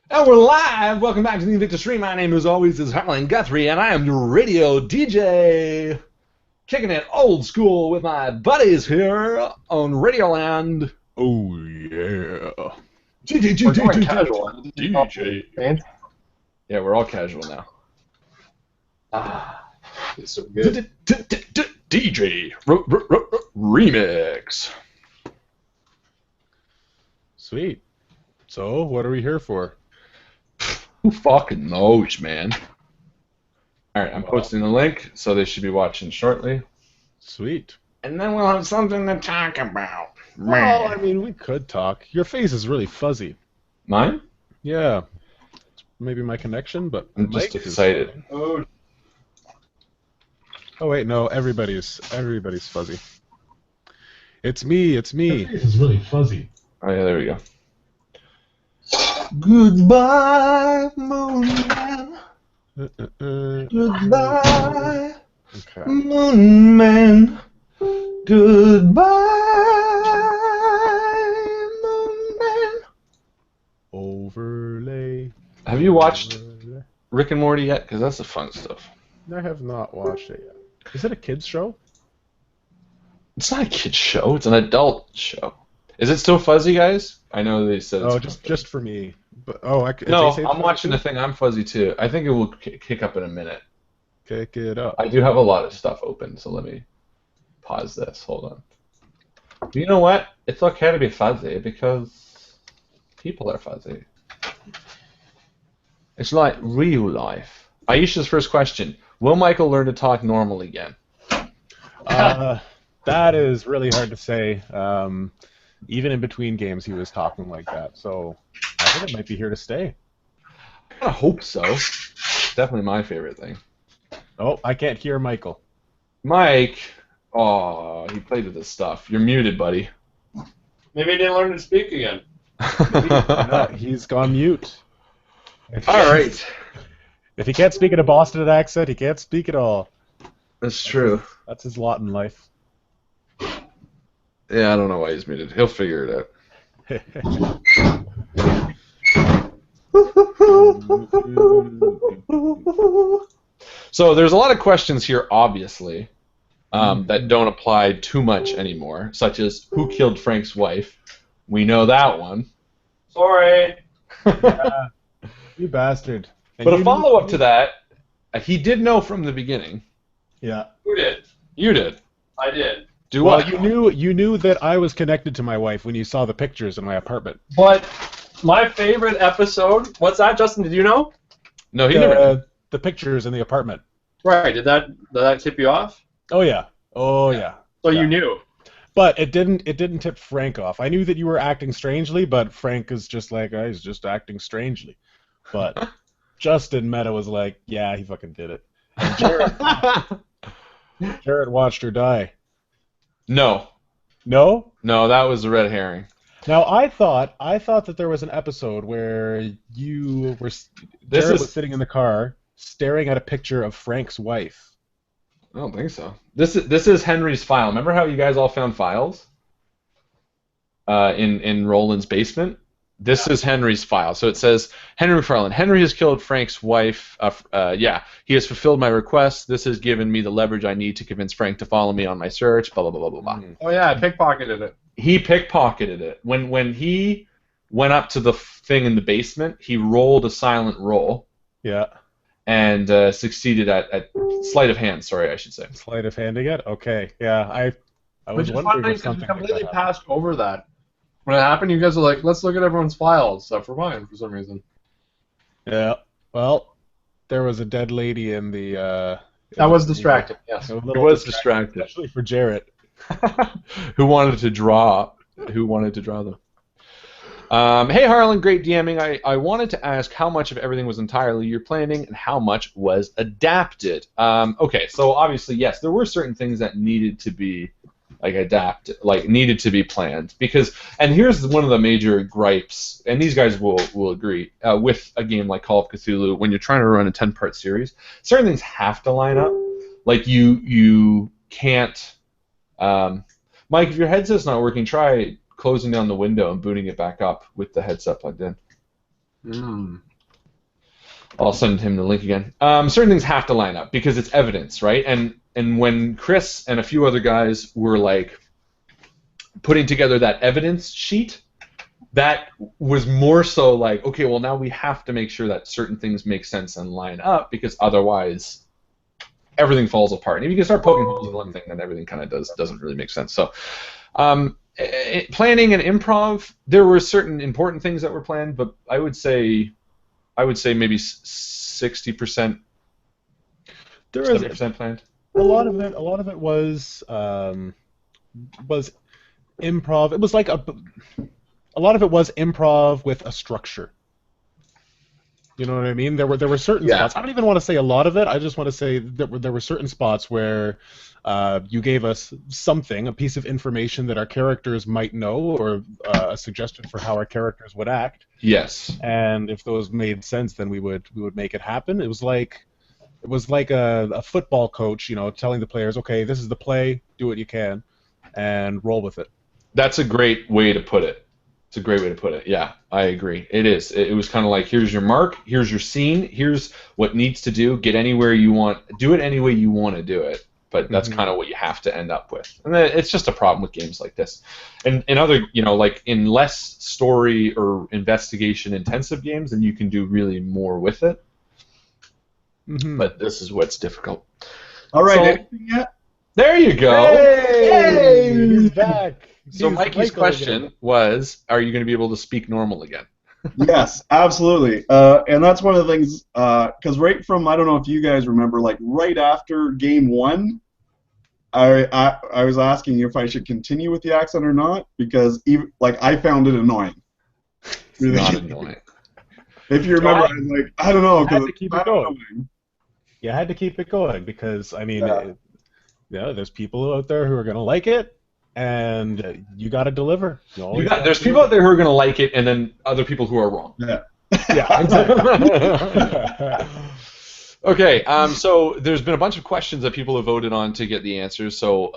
And we're live! Welcome back to the Invictus Stream. My name, as always, is Harlan Guthrie, and I am your radio DJ. Kicking it old school with my buddies here on Radioland. Oh, yeah. We're going casual. DJ. Yeah, we're all casual now. It's so good. DJ Remix. Sweet. So, what are we here for? Who fucking knows, man? Alright, I'm posting the link, so they should be watching shortly. Sweet. And then we'll have something to talk about. Well, I mean, we could talk. Your face is really fuzzy. Mine? Yeah. Maybe my connection, but I'm just excited. Oh, wait, no, everybody's fuzzy. It's me. Your face is really fuzzy. Oh yeah, there we go. Goodbye, moon man. Goodbye, Okay. moon man. Goodbye, moon man. Overlay. Have you watched Rick and Morty yet? Because that's the fun stuff. I have not watched it yet. Is it a kids show? It's not a kid's show. It's an adult show. Is it still fuzzy, guys? I know they said it's Oh, just for me. But No, I'm watching the thing. I'm fuzzy too. I think it will kick up in a minute. Kick it up. I do have a lot of stuff open, so let me pause this. Hold on. You know what? It's okay to be fuzzy because people are fuzzy. It's like real life. Aisha's first question: will Mycl learn to talk normal again? That is really hard to say. Even in between games, he was talking like that. So I think it might be here to stay. I hope so. Definitely my favorite thing. Oh, I can't hear Mycl. Mike, oh, he played with this stuff. You're muted, buddy. maybe he didn't learn to speak again. No, he's gone mute. All right, If he can't speak in a Boston accent, he can't speak at all. that's true. That's his lot in life. Yeah, I don't know why he's muted. He'll figure it out. So there's a lot of questions here, obviously, that don't apply too much anymore, such as who killed Frank's wife? We know that one. Sorry. You bastard. And But a you follow-up to that, he did know from the beginning. Yeah. Who did? You did. I did. Do Well, what? you knew that I was connected to my wife when you saw the pictures in my apartment. But my favorite episode. What's that, Justin? Did you know? No, he never. The pictures in the apartment. Right. Did that tip you off? Oh yeah. Oh yeah. So Yeah. you knew. But it didn't tip Frank off. I knew that you were acting strangely, but Frank is just like, oh, he's just acting strangely. But Justin Meta was like, yeah, he fucking did it. And Jared watched her die. No. No? No, that was a red herring. Now I thought that there was an episode where Jared was sitting in the car staring at a picture of Frank's wife. I don't think so. This is Henry's file. Remember how you guys all found files in Roland's basement? This is Henry's file. So it says, Henry McFarlane. Henry has killed Frank's wife. He has fulfilled my request. This has given me the leverage I need to convince Frank to follow me on my search. Blah, blah, blah, blah, blah, blah. Oh yeah, I pickpocketed it. He pickpocketed it. When he went up to the thing in the basement, he rolled a silent roll. Yeah. And succeeded at sleight of hand. Sorry, I should say. Sleight of handing it? Okay. Yeah, I was Which is wondering funny if because we something completely like that happened. passed over that. When it happened, you guys were like, let's look at everyone's files. So for mine, for some reason. Yeah. Well, there was a dead lady in the. That was distracting. Yes. A It little was distracting, distracted. especially for Jarrett. Who wanted to draw them? Hey Harlan, great DMing. I wanted to ask how much of everything was entirely your planning and how much was adapted. Okay, so obviously yes, there were certain things that needed to be needed to be planned and here's one of the major gripes, and these guys will agree with a game like Call of Cthulhu. When you're trying to run a 10-part series, certain things have to line up. Like you can't. Mike, if your headset's not working, try closing down the window and booting it back up with the headset plugged in. Mm. I'll send him the link again. Certain things have to line up because it's evidence, right? And when Chris and a few other guys were like putting together that evidence sheet, that was more so like, okay, well now we have to make sure that certain things make sense and line up because otherwise everything falls apart. And if you can start poking holes in one thing, then everything kind of doesn't really make sense. So planning and improv, there were certain important things that were planned, but I would say maybe 60%, 70% planned. A lot of it was improv. It was like a lot of it was improv with a structure. You know what I mean? There were certain spots. I don't even want to say a lot of it. I just want to say that there were certain spots where you gave us something, a piece of information that our characters might know, or a suggestion for how our characters would act. Yes. And if those made sense, then we would make it happen. It was like a football coach, telling the players, okay, this is the play, do what you can, and roll with it. That's a great way to put it. It's a great way to put it. Yeah, I agree. It is. It was kind of like, here's your mark, here's your scene, here's what needs to do, get anywhere you want, do it any way you want to do it. But that's kind of what you have to end up with. And then it's just a problem with games like this. And in other, like in less story or investigation intensive games, then you can do really more with it. But this is what's difficult. All right. So, anything yet? there you go. Hey! He's back. So He's Mikey's Michael question again. was, are you going to be able to speak normal again? Yes, absolutely. And that's one of the things, because right from, I don't know if you guys remember, like right after game 1, I was asking if I should continue with the accent or not, because I found it annoying. It's not annoying. If you remember, I was like, I don't know, had because to keep it going. You had to keep it going because, I mean, there's people out there who are going to like it, and you got to deliver. There's people out there who are going to like it, and then other people who are wrong. Yeah. Yeah, exactly. Okay, so there's been a bunch of questions that people have voted on to get the answers, so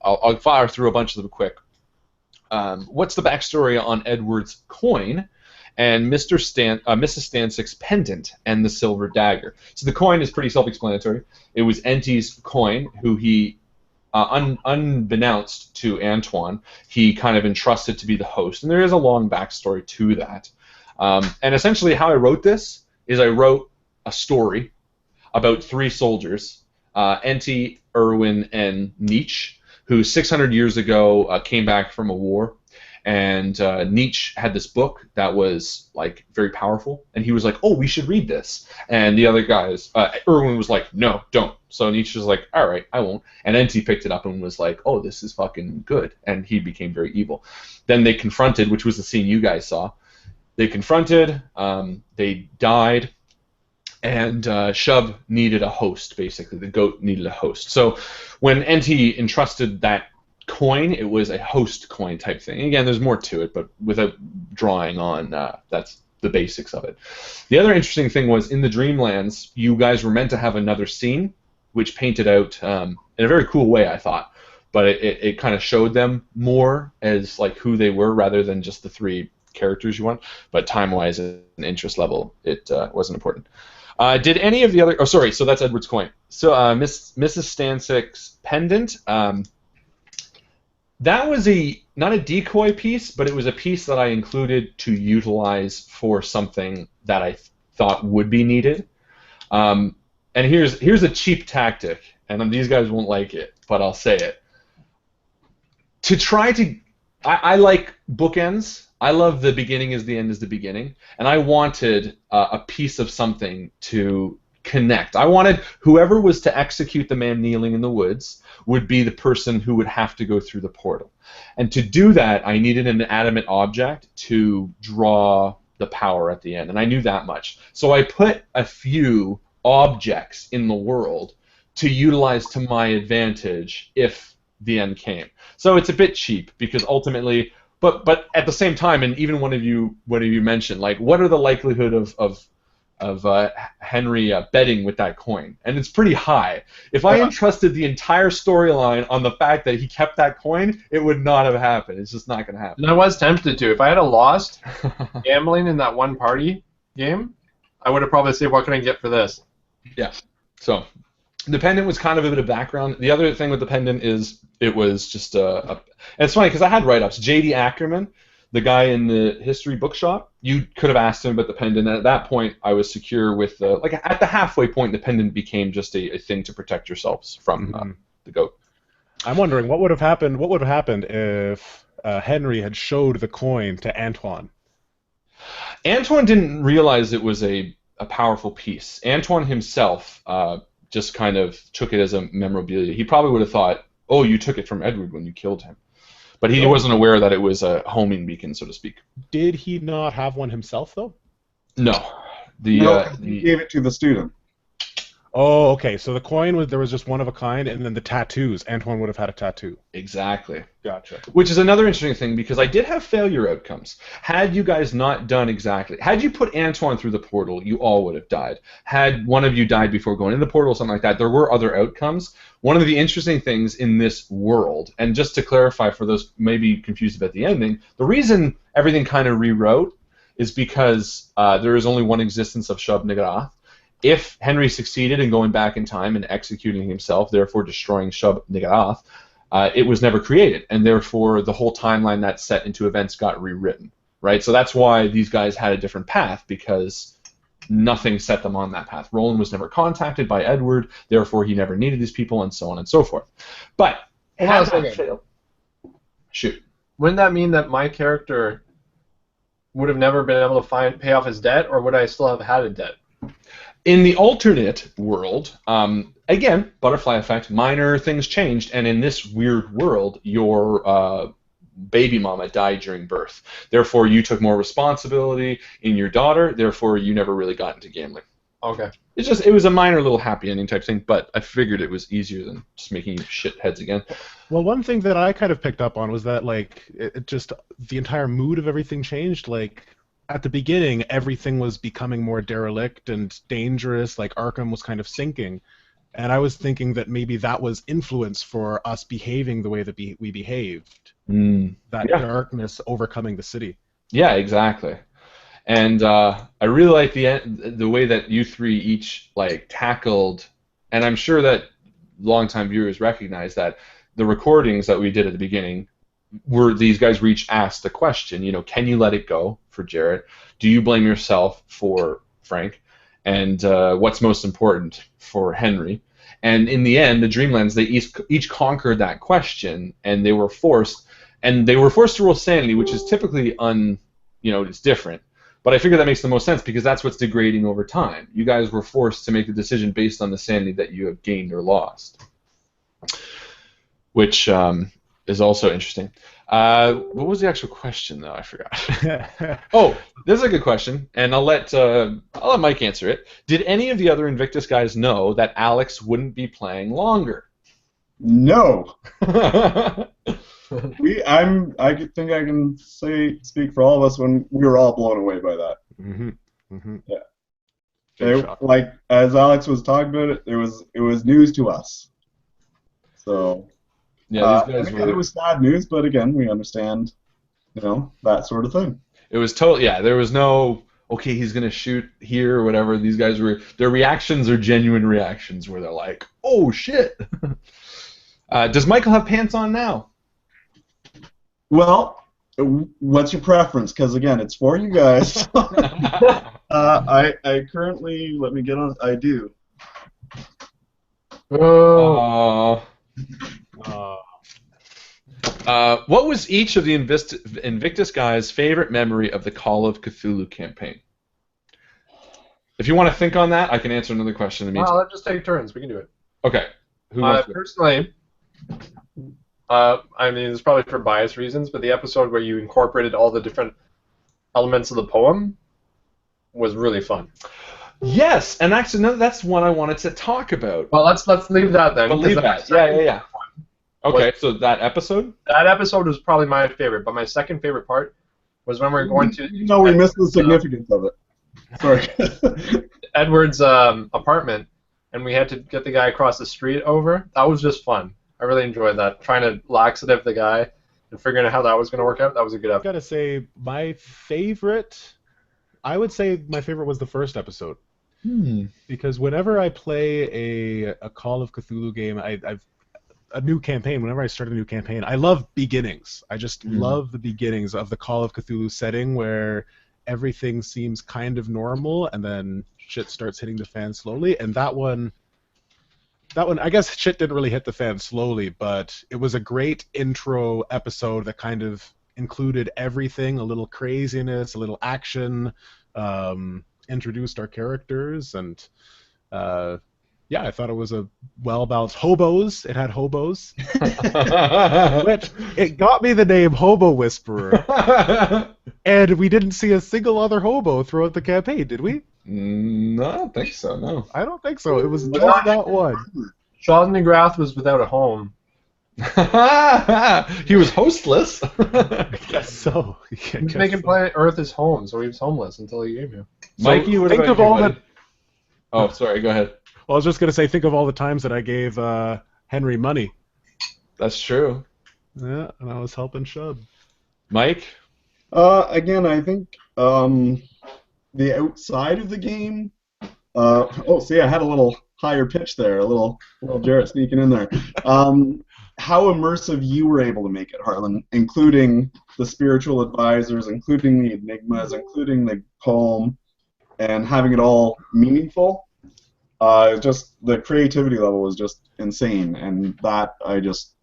I'll fire through a bunch of them quick. What's the backstory on Edward's coin and Mrs. Stansick's pendant and the silver dagger? So the coin is pretty self-explanatory. It was Enty's coin, who he, unbeknownst to Antoine, he kind of entrusted to be the host, and there is a long backstory to that. And essentially how I wrote this is I wrote a story about 3 soldiers, Enty, Erwin, and Nietzsche, who 600 years ago came back from a war, and Nietzsche had this book that was like very powerful, and he was like, oh, we should read this. And the other guys, Erwin was like, no, don't. So Nietzsche was like, all right, I won't. And Enty picked it up and was like, oh, this is fucking good, and he became very evil. Then they confronted, which was the scene you guys saw. They confronted, they died, and Shub needed a host, basically. The goat needed a host. So when Enty entrusted that coin, it was a host coin type thing. Again, there's more to it, but without drawing on, that's the basics of it. The other interesting thing was, in the Dreamlands, you guys were meant to have another scene, which painted out in a very cool way, I thought. But it kind of showed them more as like who they were rather than just the 3 characters you want. But time-wise and interest level, it wasn't important. Did any of the other... Oh, sorry, so that's Edward's coin. So Mrs. Stansick's pendant, that was not a decoy piece, but it was a piece that I included to utilize for something that I thought would be needed. And here's a cheap tactic, and these guys won't like it, but I'll say it. To try to... I like bookends. I love the beginning is the end is the beginning, and I wanted a piece of something to connect. I wanted whoever was to execute the man kneeling in the woods would be the person who would have to go through the portal. And to do that, I needed an animate object to draw the power at the end, and I knew that much. So I put a few objects in the world to utilize to my advantage if the end came. So it's a bit cheap because ultimately... But at the same time, and even one of you mentioned, like, what are the likelihood of Henry betting with that coin? And it's pretty high. If I entrusted the entire storyline on the fact that he kept that coin, it would not have happened. It's just not going to happen. And I was tempted to. If I had lost gambling in that one party, game, I would have probably said, what can I get for this? Yeah. So the pendant was kind of a bit of background. The other thing with the pendant is it was just and it's funny because I had write-ups. J.D. Ackerman, the guy in the history bookshop, you could have asked him about the pendant. And at that point, I was secure with like at the halfway point, the pendant became just a thing to protect yourselves from the goat. I'm wondering what would have happened. What would have happened if Henry had showed the coin to Antoine? Antoine didn't realize it was a powerful piece. Antoine himself just kind of took it as a memorabilia. He probably would have thought, "Oh, you took it from Edward when you killed him," but he wasn't aware that it was a homing beacon, so to speak. Did he not have one himself, though? No. He gave it to the student. Oh, okay. So the coin was there was just one of a kind, and then the tattoos. Antoine would have had a tattoo. Exactly. Gotcha. Which is another interesting thing because I did have failure outcomes. Had you guys not done exactly, had you put Antoine through the portal, you all would have died. Had one of you died before going in the portal, something like that, there were other outcomes. One of the interesting things in this world, and just to clarify for those maybe confused about the ending, the reason everything kind of rewrote is because there is only one existence of Shub-Niggurath. If Henry succeeded in going back in time and executing himself, therefore destroying Shub-Niggurath, it was never created, and therefore the whole timeline that's set into events got rewritten, right? So that's why these guys had a different path, because nothing set them on that path. Roland was never contacted by Edward, therefore he never needed these people, and so on and so forth. But had that failed, shoot. Wouldn't that mean that my character would have never been able to pay off his debt, or would I still have had a debt? In the alternate world, again, butterfly effect, minor things changed, and in this weird world, your baby mama died during birth. Therefore, you took more responsibility in your daughter, therefore you never really got into gambling. Okay. It was a minor little happy ending type thing, but I figured it was easier than just making you shit heads again. Well, one thing that I kind of picked up on was that, like, it just, the entire mood of everything changed, like, at the beginning, everything was becoming more derelict and dangerous, like Arkham was kind of sinking. And I was thinking that maybe that was influence for us behaving the way that we behaved. That darkness overcoming the city. Yeah, exactly. And I really like the way that you three each like tackled, and I'm sure that longtime viewers recognize that the recordings that we did at the beginning were these guys asked the question, you know, can you let it go for Jarrett? Do you blame yourself for Frank? And what's most important for Henry? And in the end, the Dreamlands, they each conquered that question, and they were forced to roll sanity, which is typically it's different. But I figure that makes the most sense because that's what's degrading over time. You guys were forced to make the decision based on the sanity that you have gained or lost, which is also interesting. What was the actual question, though? I forgot. Oh, this is a good question, and I'll let Mike answer it. Did any of the other Invictus guys know that Alex wouldn't be playing longer? No. I think I can speak for all of us when we were all blown away by that. Mm-hmm. Mm-hmm. Yeah. Like as Alex was talking about it, it was news to us. So. Yeah, these guys it was sad news, but again, we understand, that sort of thing. It was there was no, okay, he's gonna shoot here or whatever. These guys their reactions are genuine reactions where they're like, oh shit. Does Mycl have pants on now? Well, what's your preference? Because again, it's for you guys. I currently, let me get on. I do. What was each of the Invictus guys' favorite memory of the Call of Cthulhu campaign? If you want to think on that, I can answer another question in the meantime. Let's just take turns. We can do it. Okay. Personally, I mean, it's probably for bias reasons, but the episode where you incorporated all the different elements of the poem was really fun. Yes, and actually, that's one I wanted to talk about. Well, let's leave that then. We'll leave that. Yeah. Okay, so that episode? That episode was probably my favorite, but my second favorite part was when we were going to... No, we missed the significance of it. Sorry. Edward's apartment, and we had to get the guy across the street over. That was just fun. I really enjoyed that. Trying to laxative the guy and figuring out how that was going to work out. That was a good episode. I gotta say, my favorite... I would say my favorite was the first episode. Hmm. Because whenever I play a Call of Cthulhu game, I've a new campaign. Whenever I start a new campaign, I love beginnings. I just love the beginnings of the Call of Cthulhu setting where everything seems kind of normal and then shit starts hitting the fan slowly. And that one, I guess shit didn't really hit the fan slowly, but it was a great intro episode that kind of included everything, a little craziness, a little action, introduced our characters, and yeah, I thought it was a well-balanced. Hobos, it had hobos, which it got me the name Hobo Whisperer, and we didn't see a single other hobo throughout the campaign, did we? No, I don't think so, no. I don't think so. It was just that one. Sean McGrath was without a home. He was hostless. Guess so. He was making planet Earth his home, so he was homeless until he gave you. Mikey, what think about of you, all buddy? the. Oh, sorry, go ahead. Well, I was just gonna say, think of all the times that I gave Henry money. That's true. Yeah, and I was helping Shub. Mike? Again, I think the outside of the game. Oh, see, I had a little higher pitch there, a little Jarrett sneaking in there. How immersive you were able to make it, Harlan, including the spiritual advisors, including the enigmas, including the poem, and having it all meaningful. Just the creativity level was just insane, and that I just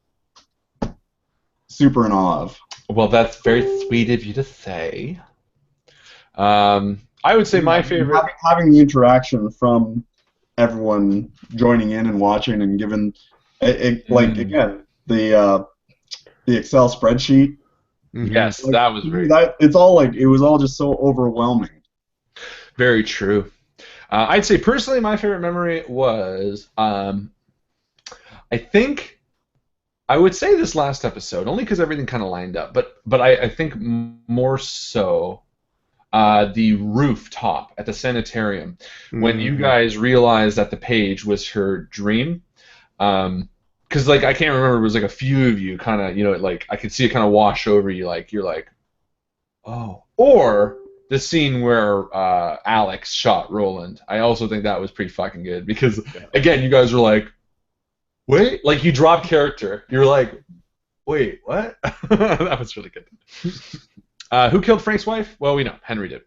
super in awe of. Well, that's very sweet of you to say. I would say my favorite... Having the interaction from everyone joining in and watching and giving... Like, again, the Excel spreadsheet. Yes, like, that was great. It's all like, it was all just so overwhelming. Very true. I'd say personally my favorite memory was, I think, I would say this last episode, only because everything kind of lined up, but I think more so the rooftop at the sanitarium, when you guys realized that the page was her dream. Because, like, I can't remember, it was like a few of you kind of, you know, like, I could see it kind of wash over you, like, you're like, oh. Or the scene where Alex shot Roland. I also think that was pretty fucking good, because, again, you guys were like, wait? Like, you dropped character. You're like, wait, what? That was really good. Who killed Frank's wife? Well, we know. Henry did.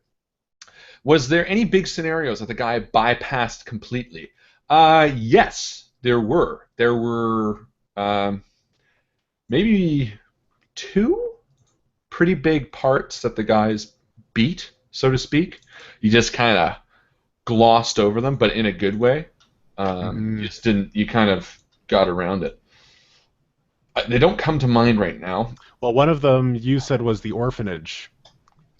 Was there any big scenarios that the guy bypassed completely? Yes. There were. There were maybe 2 pretty big parts that the guys beat, so to speak. You just kind of glossed over them, but in a good way. You just didn't. You kind of got around it. They don't come to mind right now. Well, one of them you said was the orphanage.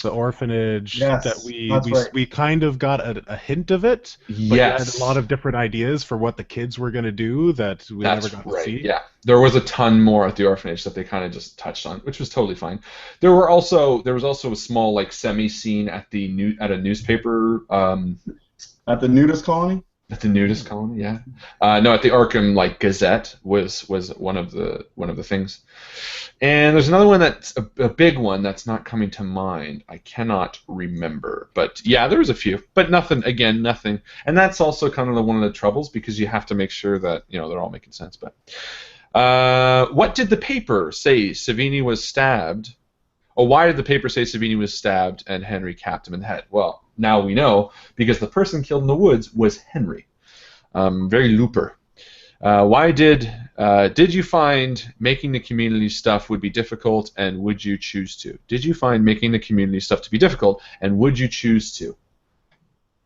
The orphanage that we kind of got a hint of it, but you had a lot of different ideas for what the kids were going to do that we never got to see. Yeah, there was a ton more at the orphanage that they kind of just touched on, which was totally fine. There was also a small like semi scene at a newspaper. At the nudist colony. At the nudist colony, yeah. No, at the Arkham Gazette was one of the things. And there's another one that's a big one that's not coming to mind. I cannot remember, but yeah, there was a few, but nothing. And that's also kind of one of the troubles, because you have to make sure that they're all making sense. But what did the paper say? Savini was stabbed. Or why did the paper say Savini was stabbed and Henry capped him in the head? Well, now we know, because the person killed in the woods was Henry. Very looper. Why did you find making the community stuff would be difficult, and would you choose to? Did you find making the community stuff to be difficult, and would you choose to?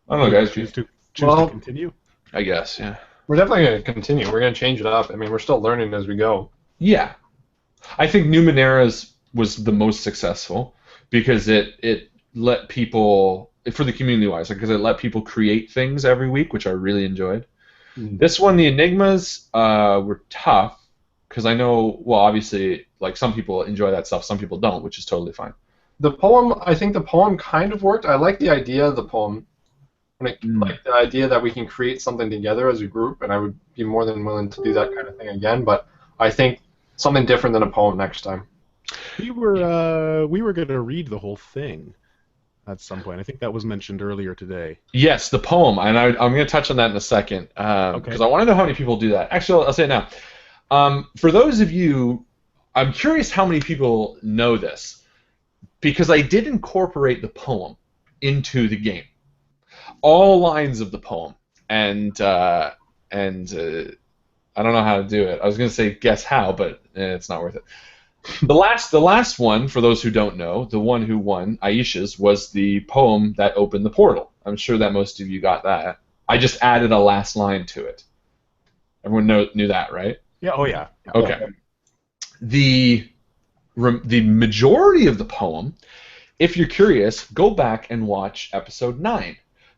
I don't know, guys. Choose to continue? I guess, yeah. We're definitely going to continue. We're going to change it up. I mean, we're still learning as we go. Yeah. I think Numenera's was the most successful, because it let people, for the community-wise, because it let people create things every week, which I really enjoyed. This one, the enigmas were tough, because I know, well, obviously, like, some people enjoy that stuff, some people don't, which is totally fine. The poem, I think the poem kind of worked. I like the idea of the poem. Like the idea that we can create something together as a group, and I would be more than willing to do that kind of thing again, but I think something different than a poem next time. We were going to read the whole thing. at some point. I think that was mentioned earlier today. Yes, the poem, and I'm going to touch on that in a second because I want to know how many people do that. Actually, I'll say it now. For those of you, I'm curious how many people know this because I did incorporate the poem into the game. All lines of the poem, and I don't know how to do it. I was going to say guess how, but it's not worth it. The last one, for those who don't know, the one who won, Aisha's, was the poem that opened the portal. I'm sure that most of you got that. I just added a last line to it. Everyone knew that, right? Yeah. Oh yeah. Okay. The majority of the poem, if you're curious, go back and watch episode 9,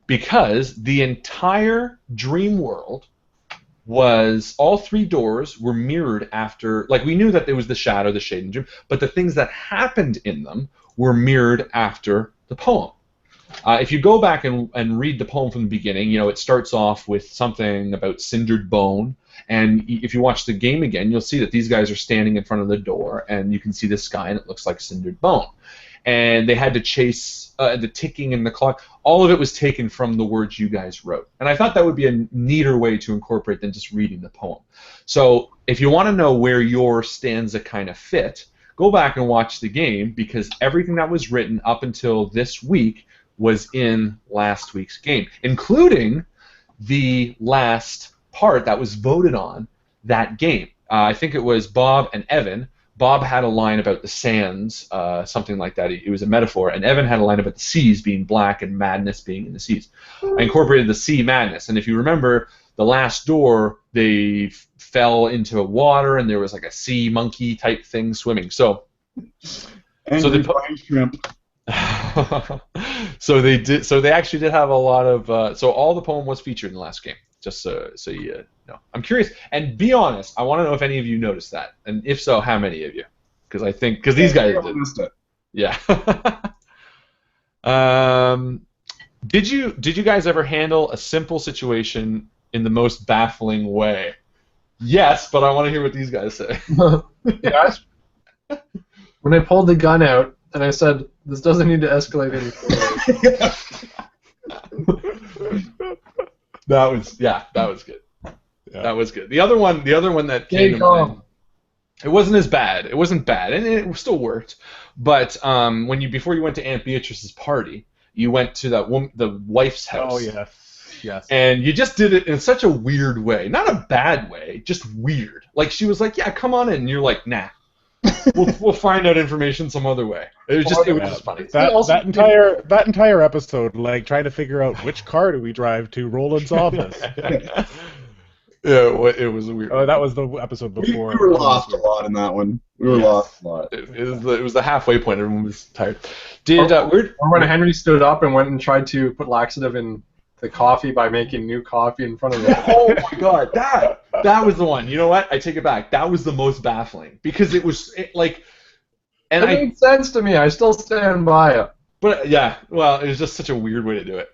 because the entire dream world was, all 3 doors were mirrored after, like, we knew that there was the shadow, the shade, and dream, but the things that happened in them were mirrored after the poem. If you go back and read the poem from the beginning, you know, it starts off with something about cindered bone, and if you watch the game again, you'll see that these guys are standing in front of the door, and you can see the sky, and it looks like cindered bone. And they had to chase the ticking in the clock. All of it was taken from the words you guys wrote. And I thought that would be a neater way to incorporate than just reading the poem. So if you want to know where your stanza kind of fit, go back and watch the game, because everything that was written up until this week was in last week's game, including the last part that was voted on that game. I think it was Bob and Evan. Bob had a line about the sands, something like that. It was a metaphor. And Evan had a line about the seas being black and madness being in the seas. I incorporated the sea madness. And if you remember, the last door, they fell into water, and there was like a sea monkey type thing swimming. So they shrimp. So they did. So they actually did have a lot of. So all the poem was featured in the last game. Just so you know. I'm curious, and be honest. I want to know if any of you noticed that, and if so, how many of you? Because these guys did. Yeah. Did you guys ever handle a simple situation in the most baffling way? Yes, but I want to hear what these guys say. Yes. When I pulled the gun out and I said, "This doesn't need to escalate any further." That was good. Yeah. That was good. The other one that came to mind, it wasn't as bad. It wasn't bad, and it still worked. But before you went to Aunt Beatrice's party, you went to the wife's house. Oh yes. And you just did it in such a weird way, not a bad way, just weird. Like she was like, "Yeah, come on in," and you're like, "Nah." we'll find out information some other way. It was just funny. That entire episode, like trying to figure out which car do we drive to Roland's office. Yeah, it was a weird. Oh, that was the episode before. We were lost a lot in that one. We were lost a lot. It was the halfway point. Everyone was tired. When Henry stood up and went and tried to put laxative in the coffee by making new coffee in front of it. Oh my God, that was the one. You know what? I take it back. That was the most baffling because it made sense to me. I still stand by it. But yeah, well, it was just such a weird way to do it.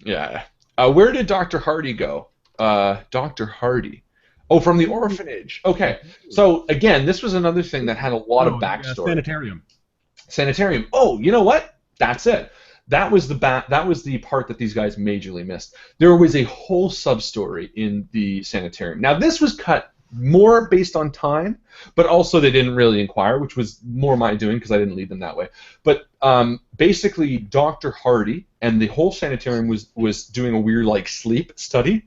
Yeah. Where did Dr. Hardy go? Dr. Hardy. Oh, from the orphanage. Okay. So again, this was another thing that had a lot of backstory. Sanitarium. Oh, you know what? That's it. That was the part that these guys majorly missed. There was a whole sub-story in the sanitarium. Now, this was cut more based on time, but also they didn't really inquire, which was more my doing because I didn't lead them that way. But basically, Dr. Hardy and the whole sanitarium was doing a weird like sleep study,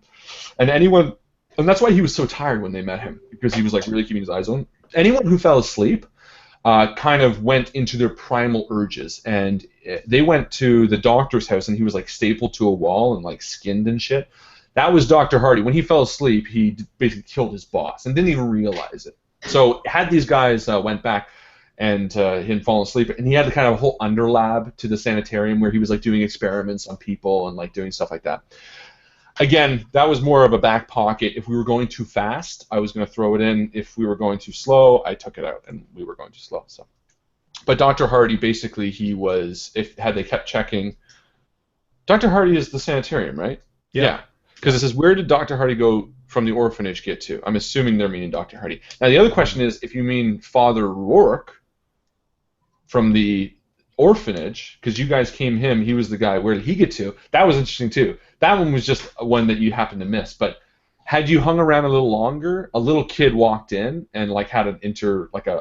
and that's why he was so tired when they met him, because he was like really keeping his eyes on. Anyone who fell asleep kind of went into their primal urges, and they went to the doctor's house, and he was like stapled to a wall and like skinned and shit. That was Dr. Hardy. When he fell asleep, he basically killed his boss and didn't even realize it. So had these guys went back and he had fallen asleep, and he had kind of a whole underlab to the sanitarium where he was like doing experiments on people and like doing stuff like that. Again, that was more of a back pocket. If we were going too fast, I was going to throw it in. If we were going too slow, I took it out, and we were going too slow. So, but Dr. Hardy, basically, had they kept checking, Dr. Hardy is the sanitarium, right? Yeah. Because it says, where did Dr. Hardy go from the orphanage get to? I'm assuming they're meaning Dr. Hardy. Now, the other question is, if you mean Father Rourke from the orphanage, because you guys came him, he was the guy. Where did he get to? That was interesting too. That one was just one that you happened to miss. But had you hung around a little longer, a little kid walked in and like had an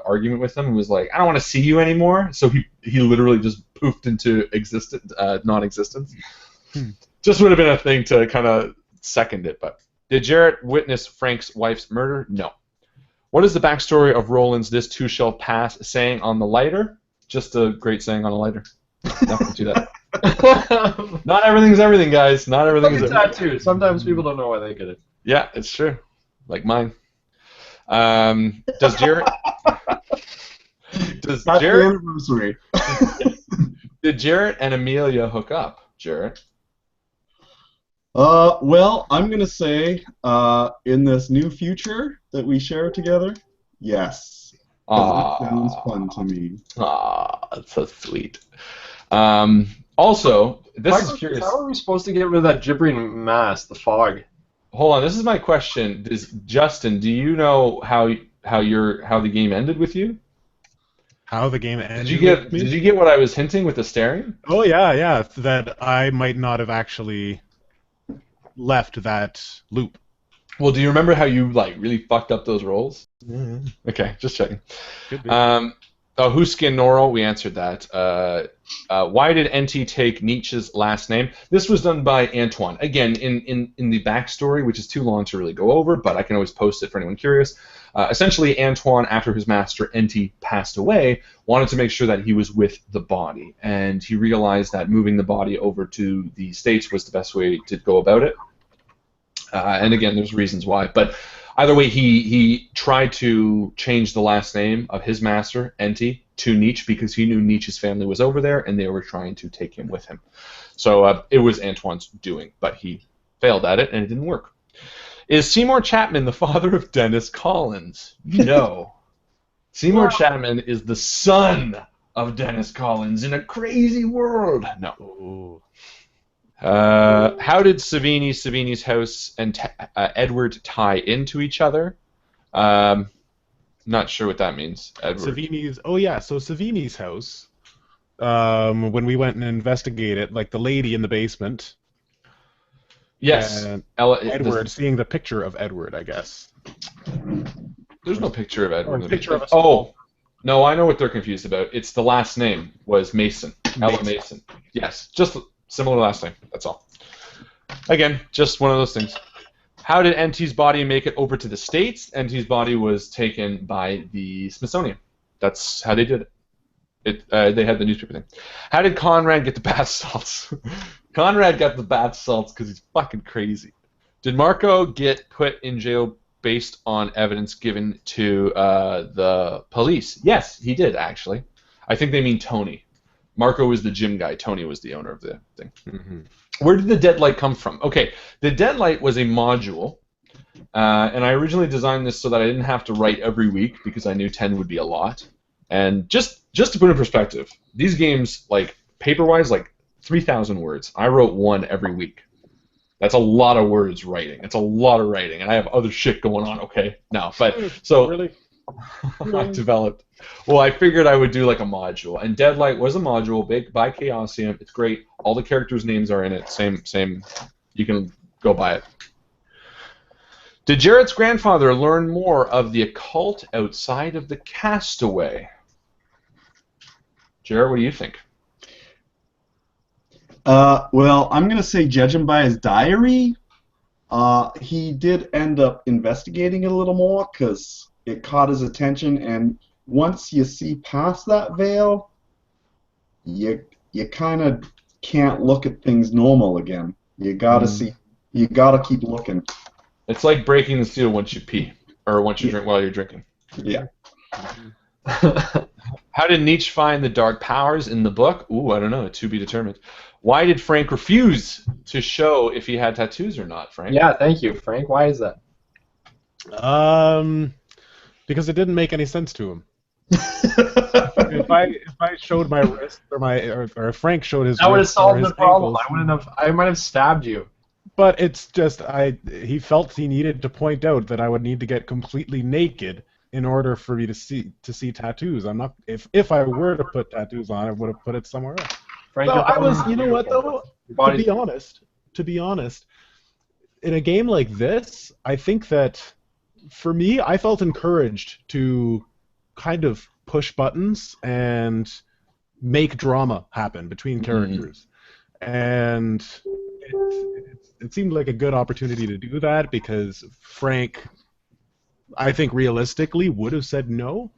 argument with him and was like, I don't want to see you anymore. So he literally just poofed into non-existence. Just would have been a thing to kind of second it. But did Jarrett witness Frank's wife's murder? No. What is the backstory of Roland's "This too shall pass" saying on the lighter? Just a great saying on a lighter. Nothing to that. Not everything's everything, guys. Not everything is everything. That too. Sometimes people don't know why they get it. Yeah, it's true. Like mine. Does Jarrett? Does Happy Jarrett? anniversary. Did Jarrett and Amelia hook up, Jarrett? Well, I'm gonna say, in this new future that we share together, yes. That sounds fun to me. That's so sweet. Also, this is curious. How are we supposed to get rid of that gibbering mass, the fog? Hold on, this is my question. Justin, do you know how the game ended with you? How the game ended? Did you get what I was hinting with the staring? Oh yeah, that I might not have actually left that loop. Well, do you remember how you like really fucked up those rolls? Mm-hmm. Okay, just checking. Could be. Who skinned Norrell? We answered that. Why did NT take Nietzsche's last name? This was done by Antoine. Again, in the backstory, which is too long to really go over, but I can always post it for anyone curious. Essentially, Antoine, after his master NT passed away, wanted to make sure that he was with the body, and he realized that moving the body over to the States was the best way to go about it. And again, there's reasons why, but either way, he tried to change the last name of his master, NT, to Nietzsche because he knew Nietzsche's family was over there and they were trying to take him with him. So it was Antoine's doing, but he failed at it and it didn't work. Is Seymour Chapman the father of Dennis Collins? No. Seymour Chapman is the son of Dennis Collins in a crazy world. No. Ooh. How did Savini's house, and Edward tie into each other? Not sure what that means. Edward. So Savini's house, when we went and investigated, like the lady in the basement. Yes. And Edward, seeing the picture of Edward, I guess. There's no picture of Edward. Or a picture of No, I know what they're confused about. It's the last name was Mason. Ella Mason. Yes, just similar last name. That's all. Again, just one of those things. How did NT's body make it over to the States? NT's body was taken by the Smithsonian. That's how they did it. They had the newspaper thing. How did Conrad get the bath salts? Conrad got the bath salts because he's fucking crazy. Did Marco get put in jail based on evidence given to the police? Yes, he did, actually. I think they mean Tony. Marco was the gym guy. Tony was the owner of the thing. Mm-hmm. Where did the deadlight come from? Okay, the deadlight was a module, and I originally designed this so that I didn't have to write every week because I knew 10 would be a lot. And just to put in perspective, these games, like paper-wise, like 3,000 words. I wrote one every week. That's a lot of words writing. It's a lot of writing, and I have other shit going on. Okay, no, but so really? I developed. Well, I figured I would do like a module, and Deadlight was a module big by Chaosium. It's great. All the characters' names are in it. Same. You can go buy it. Did Jarrett's grandfather learn more of the occult outside of the Castaway? Jarrett, what do you think? Well, I'm going to say, judging by his diary, he did end up investigating it a little more because it caught his attention, and once you see past that veil, you kind of can't look at things normal again. You gotta you gotta keep looking. It's like breaking the seal once you pee, or once you drink while you're drinking. Yeah. How did Nietzsche find the dark powers in the book? Ooh, I don't know. To be determined. Why did Frank refuse to show if he had tattoos or not, Frank? Yeah, thank you, Frank. Why is that? Because it didn't make any sense to him. if I showed my wrist or if Frank showed his, that would have wrist solved or his the problem. ankles, I might have stabbed you. But it's just he felt he needed to point out that I would need to get completely naked in order for me to see tattoos. I'm not. If I were to put tattoos on, I would have put it somewhere else. Frank, So your I was. body- You know what though? your body- To be honest, in a game like this, I think that for me, I felt encouraged to kind of push buttons and make drama happen between characters. And it seemed like a good opportunity to do that because Frank, I think realistically, would have said no.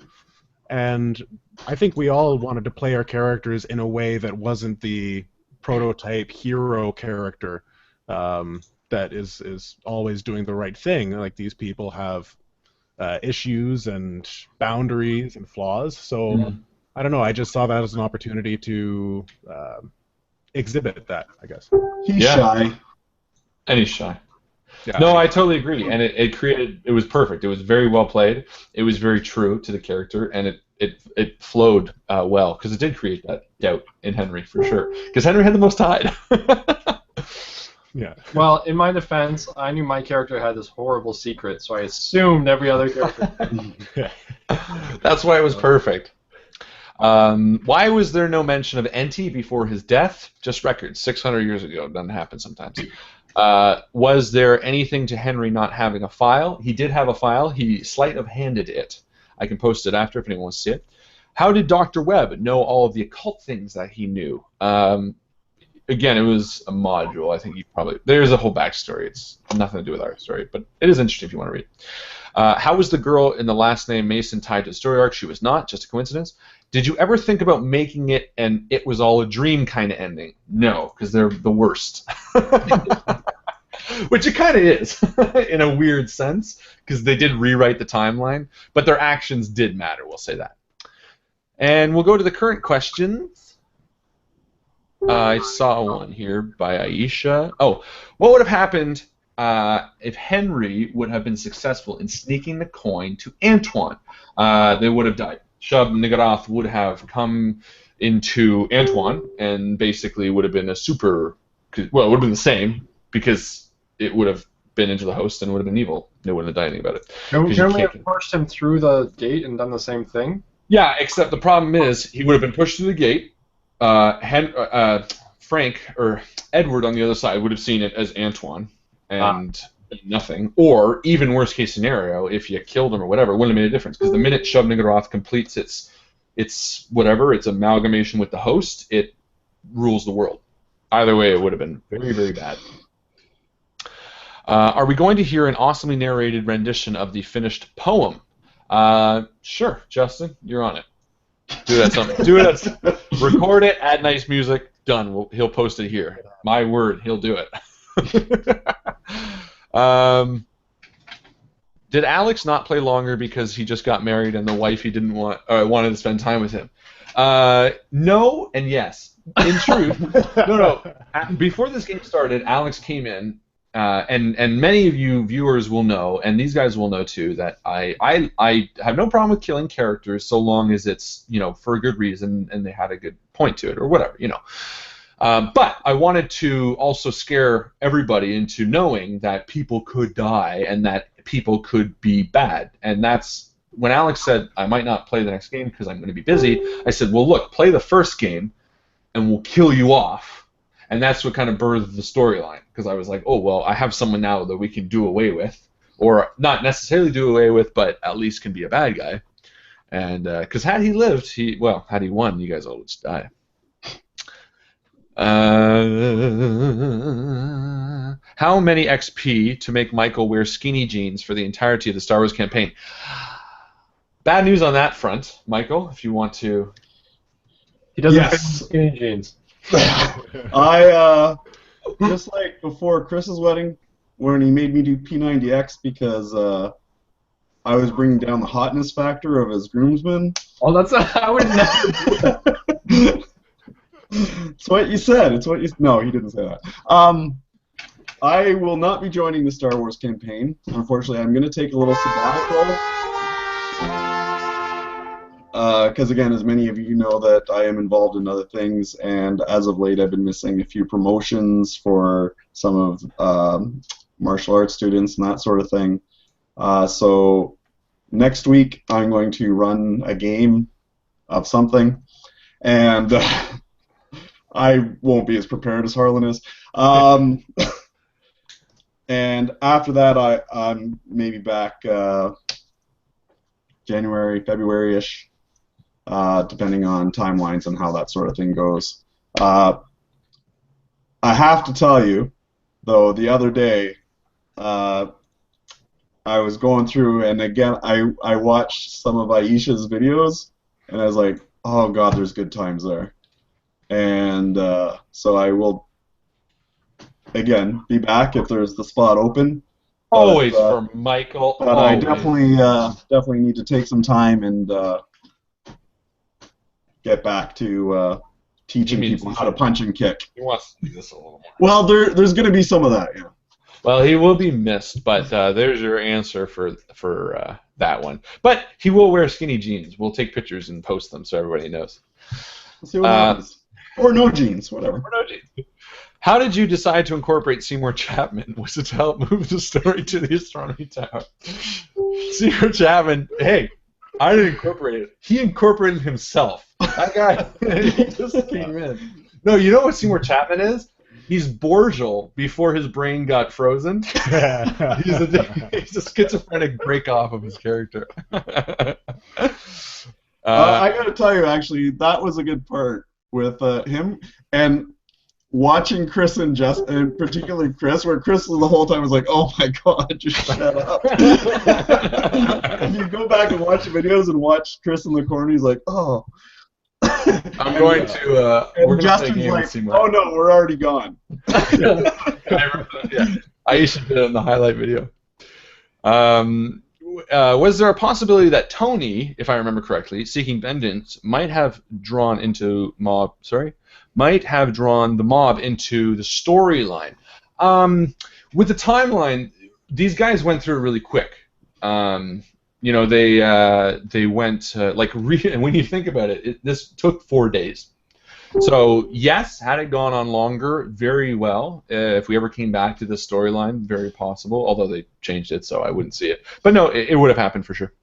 And I think we all wanted to play our characters in a way that wasn't the prototype hero character that is always doing the right thing. Like, these people have issues and boundaries and flaws. So I don't know. I just saw that as an opportunity to exhibit that, I guess. He's shy. And he's shy. Yeah. No, I totally agree, and it was perfect. It was very well played. It was very true to the character, and it flowed well because it did create that doubt in Henry for sure. Because Henry had the most to hide. Yeah. Well, in my defense, I knew my character had this horrible secret, so I assumed every other character did. That's why it was perfect. Why was there no mention of Enti before his death? Just records, 600 years ago. Doesn't happen sometimes. Was there anything to Henry not having a file? He did have a file. He sleight of handed it. I can post it after if anyone wants to see it. How did Dr. Webb know all of the occult things that he knew? Again, it was a module. I think there's a whole backstory. It's nothing to do with our story, but it is interesting if you want to read. How was the girl in the last name Mason tied to the story arc? She was not, just a coincidence. Did you ever think about making it and it was all a dream kind of ending? No, because they're the worst. Which it kind of is, in a weird sense, because they did rewrite the timeline, but their actions did matter, we'll say that. And we'll go to the current questions. I saw one here by Aisha. Oh, what would have happened if Henry would have been successful in sneaking the coin to Antoine? They would have died. Shub-Niggurath would have come into Antoine and basically would have been a super... Well, it would have been the same because it would have been into the host and would have been evil. They wouldn't have done anything about it. Can we have pushed him through the gate and done the same thing? Yeah, except the problem is he would have been pushed through the gate. Frank or Edward on the other side would have seen it as Antoine and nothing. Or even worst case scenario, if you killed him or whatever, it wouldn't have made a difference because the minute Shub-Niggurath completes its whatever, its amalgamation with the host, it rules the world. Either way, it would have been very, very bad. Are we going to hear an awesomely narrated rendition of the finished poem? Sure, Justin, you're on it. Do that something. Do it. Record it. Add nice music. Done. He'll post it here. My word, he'll do it. Did Alex not play longer because he just got married and the wife he didn't wanted to spend time with him? No and yes. In truth, no. Before this game started, Alex came in. And many of you viewers will know, and these guys will know too, that I have no problem with killing characters so long as it's for a good reason and they had a good point to it or whatever But I wanted to also scare everybody into knowing that people could die and that people could be bad, and that's when Alex said I might not play the next game because I'm going to be busy. I said, well, look, play the first game, and we'll kill you off. And that's what kind of birthed the storyline, because I was like, oh, well, I have someone now that we can do away with, or not necessarily do away with, but at least can be a bad guy. And because had he lived, had he won, you guys all would die. How many XP to make Mycl wear skinny jeans for the entirety of the Star Wars campaign? Bad news on that front, Mycl, if you want to. He doesn't fit skinny jeans. I just like before Chris's wedding, when he made me do P90X because I was bringing down the hotness factor of his groomsmen. Oh, I would never do that. It's what you said. No, he didn't say that. I will not be joining the Star Wars campaign. Unfortunately, I'm going to take a little sabbatical. Because again, as many of you know, that I am involved in other things, and as of late, I've been missing a few promotions for some of martial arts students and that sort of thing. So next week I'm going to run a game of something, and I won't be as prepared as Harlan is. And after that, I'm maybe back January, February-ish, depending on timelines and how that sort of thing goes. I have to tell you, though, the other day, I was going through, and again, I watched some of Aisha's videos, and I was like, oh god, there's good times there. And so I will, again, be back if there's the spot open. Always for Mycl. But I definitely need to take some time and get back to teaching people how to punch and kick. He wants to do this a little more. Well, there's going to be some of that, yeah. Well, he will be missed, but there's your answer for that one. But he will wear skinny jeans. We'll take pictures and post them so everybody knows. We'll see what happens. Or no jeans, whatever. Or no jeans. How did you decide to incorporate Seymour Chapman? Was it to help move the story to the astronomy tower? Seymour Chapman, hey, I didn't incorporate it. He incorporated himself. That guy, he just came in. No, you know what Seymour Chapman is? He's Borgial before his brain got frozen. He's a schizophrenic break-off of his character. I got to tell you, actually, that was a good part with him. And watching Chris and Justin, and particularly Chris, where Chris the whole time was like, "Oh my God, just shut up." And you go back and watch the videos and watch Chris in the corner. He's like, "Oh." I'm going to. And Justin's like, "Oh no, we're already gone." Yeah, Aisha did it in the highlight video. Was there a possibility that Tony, if I remember correctly, seeking vengeance, might have drawn the mob into the storyline? With the timeline, these guys went through it really quick. You know, they went and when you think about it, this took 4 days. So yes, had it gone on longer, very well. If we ever came back to this storyline, very possible. Although they changed it, so I wouldn't see it. But no, it would have happened for sure.